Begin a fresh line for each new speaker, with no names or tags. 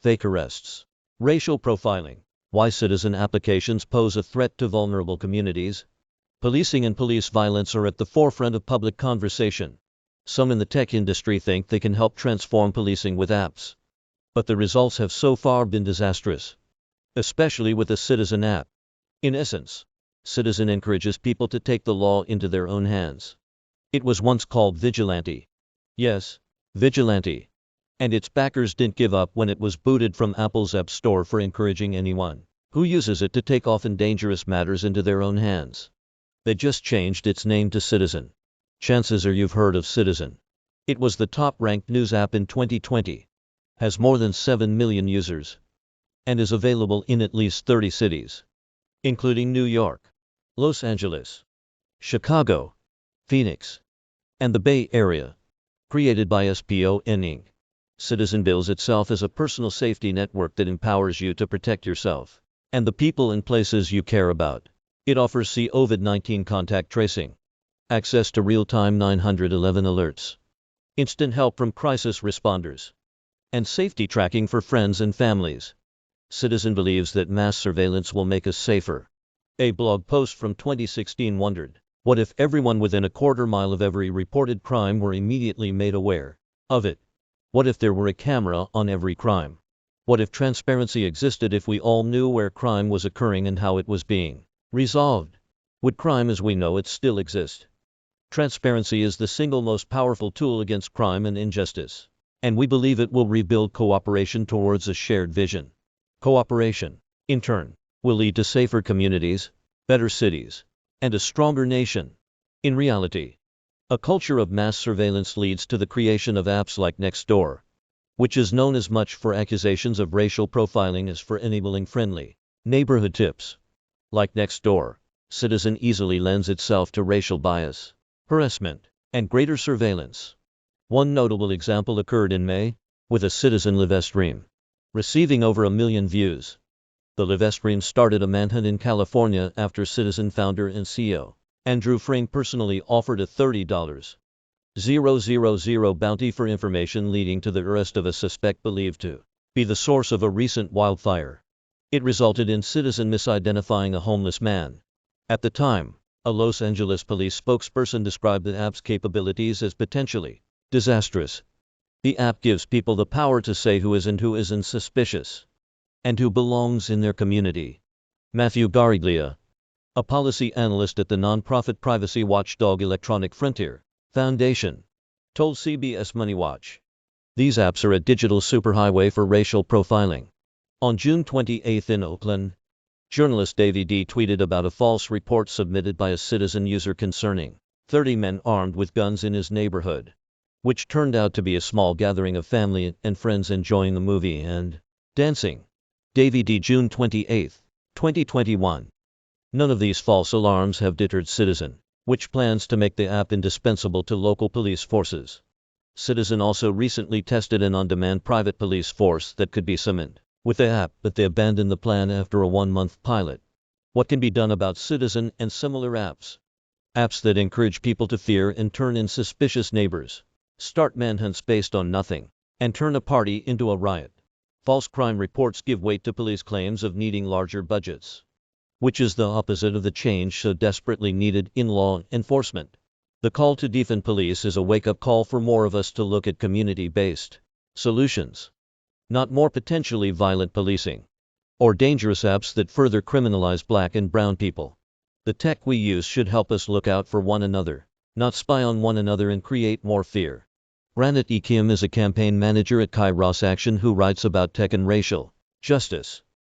Fake arrests. Racial profiling. Why citizen applications pose a threat to vulnerable communities. Policing and police violence are at the forefront of public conversation. Some in the tech industry think they can help transform policing with apps. But the results have so far been disastrous. Especially with the Citizen app. In essence, Citizen encourages people to take the law into their own hands. It was once called Vigilante. Yes, Vigilante. And its backers didn't give up when it was booted from Apple's App Store for encouraging anyone who uses it to take often dangerous matters into their own hands. They just changed its name to Citizen. Chances are you've heard of Citizen. It was the top-ranked news app in 2020. Has more than 7 million users. And is available in at least 30 cities, including New York, Los Angeles, Chicago, Phoenix, and the Bay Area. Created by SPON Inc., Citizen bills itself as a personal safety network that empowers you to protect yourself and the people and places you care about. It offers COVID-19 contact tracing, access to real-time 911 alerts, instant help from crisis responders, and safety tracking for friends and families. Citizen believes that mass surveillance will make us safer. A blog post from 2016 wondered, what if everyone within a quarter mile of every reported crime were immediately made aware of it? What if there were a camera on every crime? What if transparency existed if we all knew where crime was occurring and how it was being resolved? Would crime as we know it still exist? Transparency is the single most powerful tool against crime and injustice, and we believe it will rebuild cooperation towards a shared vision. Cooperation, in turn, will lead to safer communities, better cities, and a stronger nation. In reality, a culture of mass surveillance leads to the creation of apps like Nextdoor, which is known as much for accusations of racial profiling as for enabling friendly neighborhood tips. Like Nextdoor, Citizen easily lends itself to racial bias, harassment, and greater surveillance. One notable example occurred in May, with a Citizen livestream receiving over 1 million views. The livestream started a manhunt in California after Citizen founder and CEO Andrew Frame personally offered a $30,000 bounty for information leading to the arrest of a suspect believed to be the source of a recent wildfire. It resulted in Citizen misidentifying a homeless man. At the time, a Los Angeles police spokesperson described the app's capabilities as potentially disastrous. The app gives people the power to say who is and who isn't suspicious, and who belongs in their community. Matthew Gariglia, a policy analyst at the nonprofit privacy watchdog Electronic Frontier Foundation, told CBS Money Watch, these apps are a digital superhighway for racial profiling. On June 28 in Oakland, journalist Davey D tweeted about a false report submitted by a Citizen user concerning 30 men armed with guns in his neighborhood, which turned out to be a small gathering of family and friends enjoying the movie and dancing. Davey D. June 28, 2021. None of these false alarms have deterred Citizen, which plans to make the app indispensable to local police forces. Citizen also recently tested an on-demand private police force that could be summoned with the app, but they abandoned the plan after a 1-month pilot. What can be done about Citizen and similar apps? Apps that encourage people to fear and turn in suspicious neighbors, start manhunts based on nothing, and turn a party into a riot. False crime reports give weight to police claims of needing larger budgets, which is the opposite of the change so desperately needed in law enforcement. The call to defund police is a wake-up call for more of us to look at community-based solutions, not more potentially violent policing, or dangerous apps that further criminalize Black and brown people. The tech we use should help us look out for one another, not spy on one another and create more fear. Ranat E. Kim is a campaign manager at Kairos Action who writes about tech and racial justice.